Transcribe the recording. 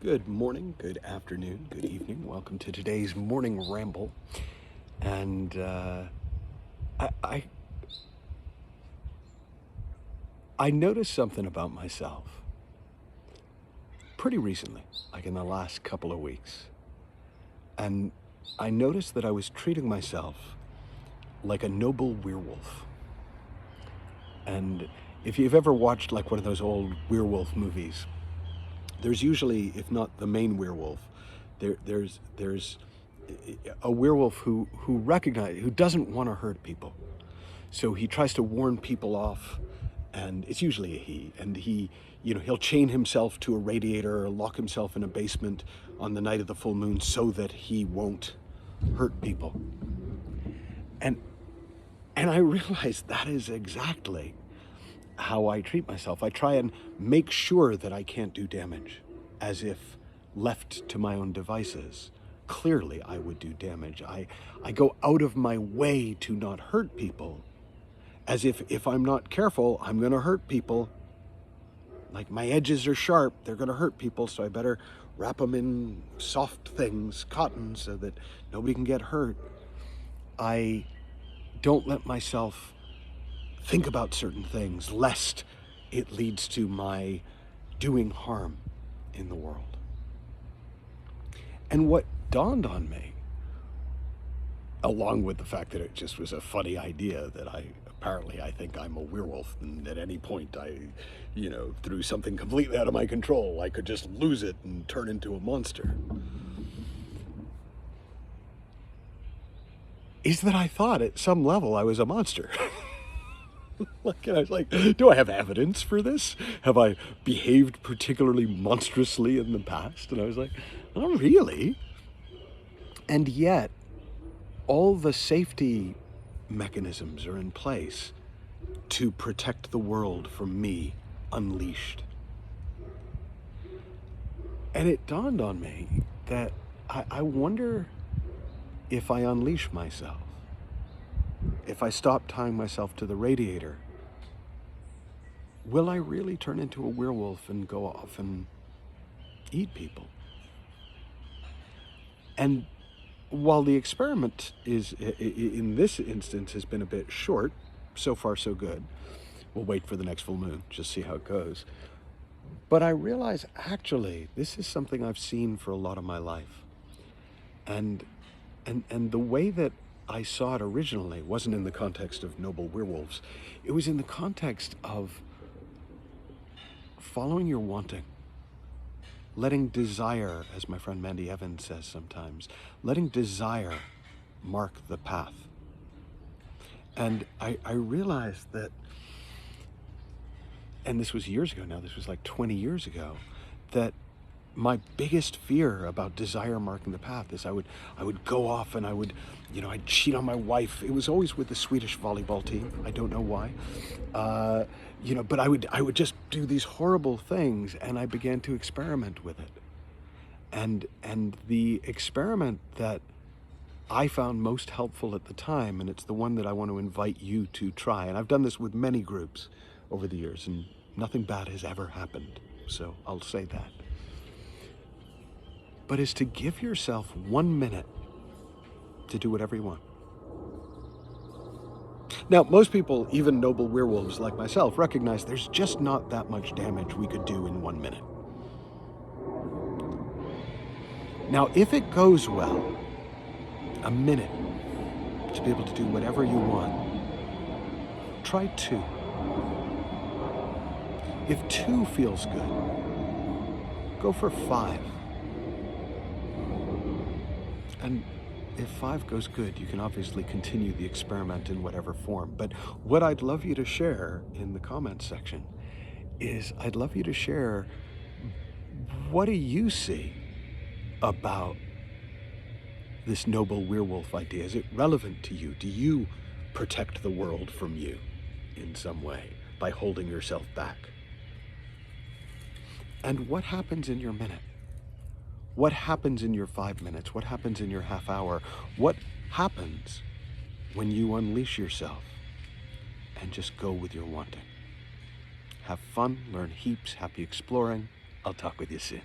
Good morning, good afternoon, good evening. Welcome to today's morning ramble. And I noticed something about myself pretty recently, like in the last couple of weeks. And I noticed that I was treating myself like a noble werewolf. And if you've ever watched like one of those old werewolf movies, there's usually, if not the main werewolf, there's a werewolf who doesn't want to hurt people. So he tries to warn people off, and it's usually a he. And he'll chain himself to a radiator or lock himself in a basement on the night of the full moon so that he won't hurt people. And I realized that is exactly how I treat myself. I try and make sure that I can't do damage, as if left to my own devices, clearly I would do damage. I go out of my way to not hurt people, as if I'm not careful, I'm going to hurt people. Like my edges are sharp, they're going to hurt people, so I better wrap them in soft things, cotton, so that nobody can get hurt. I don't let myself think about certain things, lest it leads to my doing harm in the world. And what dawned on me, along with the fact that it just was a funny idea that I think I'm a werewolf, and at any point through something completely out of my control, I could just lose it and turn into a monster, is that I thought at some level I was a monster. And I was like, do I have evidence for this? Have I behaved particularly monstrously in the past? And I was like, not really. And yet, all the safety mechanisms are in place to protect the world from me unleashed. And it dawned on me that I wonder if I unleash myself, if I stop tying myself to the radiator, will I really turn into a werewolf and go off and eat people? And while the experiment is, in this instance, has been a bit short, so far so good. We'll wait for the next full moon, just see how it goes. But I realize, actually, this is something I've seen for a lot of my life. And the way that I saw it originally wasn't in the context of noble werewolves. It was in the context of following your wanting. Letting desire, as my friend Mandy Evans says sometimes, letting desire mark the path. And I realized that, and this was years ago now, this was like 20 years ago, that my biggest fear about desire marking the path is I would go off and I'd cheat on my wife. It was always with the Swedish volleyball team. I don't know why. But I would just do these horrible things, and I began to experiment with it. And the experiment that I found most helpful at the time, and it's the one that I want to invite you to try, and I've done this with many groups over the years, and nothing bad has ever happened, so I'll say that. But is to give yourself 1 minute to do whatever you want. Now, most people, even noble werewolves like myself, recognize there's just not that much damage we could do in 1 minute. Now, if it goes well, a minute to be able to do whatever you want, try 2. If 2 feels good, go for 5. And if 5 goes good, you can obviously continue the experiment in whatever form. But what I'd love you to share in the comments section is I'd love you to share, what do you see about this noble werewolf idea? Is it relevant to you? Do you protect the world from you in some way by holding yourself back? And what happens in your minute? What happens in your 5 minutes? What happens in your half hour? What happens when you unleash yourself and just go with your wanting? Have fun, learn heaps, happy exploring. I'll talk with you soon.